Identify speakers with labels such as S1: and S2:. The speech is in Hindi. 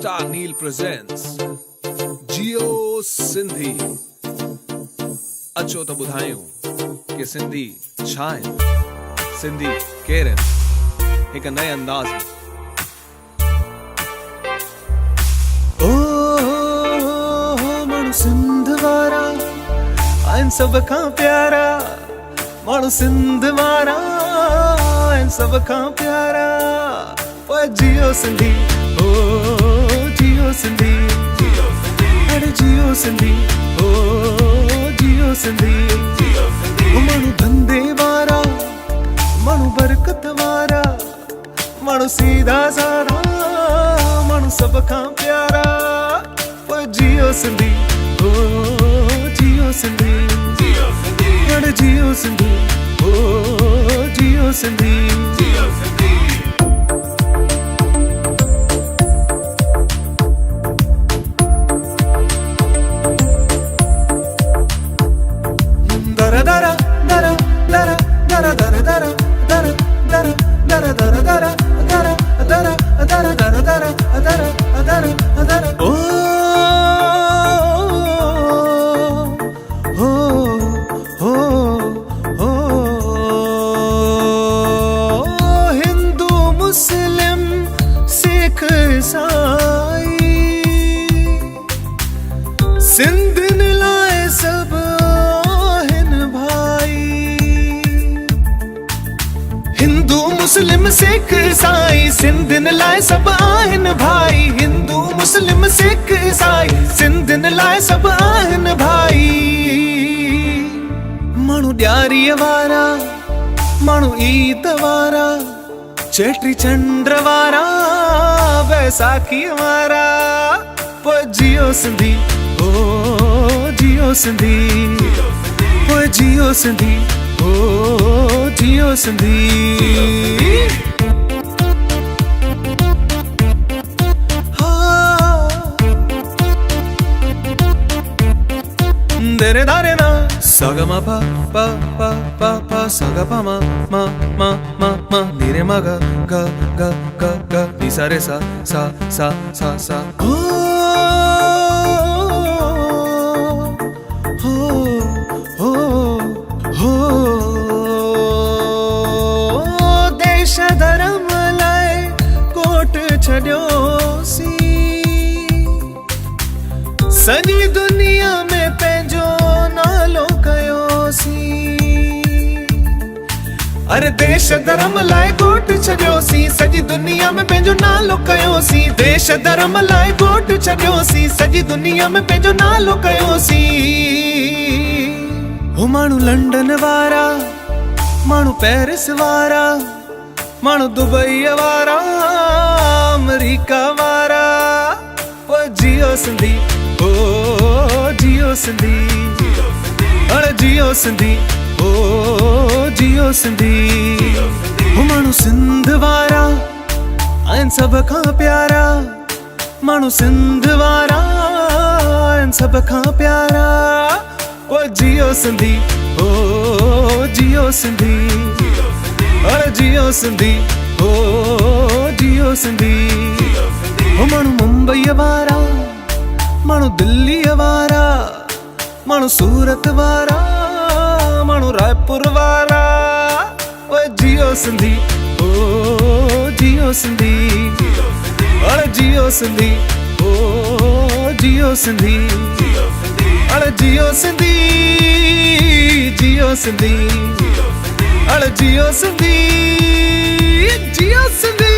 S1: Star Neil presents Jio Sindhi. अचो त ॿुधायूं कि सिंधी छा आहिनि, सिंधी केरु आहिनि, हिक नए अंदाज़ में।
S2: माण्हू सिंध वारा आहिनि सभ खां प्यारा, माण्हू सिंध वारा आहिनि सभ खां प्यारा। ओए जियो सिंधी, ओ जियो सिंधी, अरे जियो सिंधी, ओ जियो सिंधी। माण्हू धंधे वारा, माण्हू बरकत वारा, माण्हू सीधा साधा, माण्हू सभ खां प्यारा। ओए जियो सिंधी, ओ जियो सिंधी, अरे जियो सिंधी, ओ जियो सिंधी। दरा दरा दरा दरा दरा दरा दरा दरा दरा दरा दरा दरा दरा दरा दरा दरा दरा दरा दरा। ओ हो हो हो, हिंदू मुस्लिम सिख ईसाई सिंधिन लाइ सब हिंदू मुस्लिम सिख ईसाई सिंधिन लाइ सभु आहिनि भाई। हिंदू मुस्लिम सिख ईसाई सिंधिन लाइ सभु आहिनि भाई। माण्हू ॾियारीअ वारा, माण्हू ईद वारा, चेटी चंड वारा, बैसाखीअ वारा। पोइ जियो सिंधी, ओ जियो सिंधी, पोइ जियो सिंधी, ओ जियो सिंधी। दरे दारे ना सा ग म प प प प प सा ग प म म म म म नि रे म ग ग ग ग ग नि सा रे सा सा सा सा सा। देश धर्म लाइ कोट छॾियोसी, सॼी दुनिया में पंहिंजो नालो कयोसी। अरे देश धर्म लाइ कोट छॾियोसी, सॼी दुनिया में पंहिंजो नालो कयोसी। देश धर्म लाइ कोट छॾियोसी, सॼी दुनिया में पंहिंजो नालो कयोसी। हो माण्हू लंडन वारा, माण्हू पेरिस वारा, माण्हू दुबई वारा, अमेरिका वारा। ओ जियो सिंधी, ओ जियो सिंधी, अरे जियो सिंधी, ओ जियो सिंधी। हो माण्हू सिंध वारा आहिनि सभ खां प्यारा, माण्हू सिंध वारा आहिनि सभ खां प्यारा। ओ जियो सिंधी, ओ जियो सिंधी, अरे जियो सिंधी, ओ जियो सिंधी। हो माण्हू मुंबई वारा, माण्हू दिल्ली वारा, माण्हू सूरत वारा, माण्हू रायपुर वारा। ओ जियो सिंधी, ओ जियो सिंधी, अरे जियो सिंधी, ओ जियो सिंधी, अरे जियो सिंधी, जियो सिंधी, अरे जियो सिंधी, जियो सिंधी।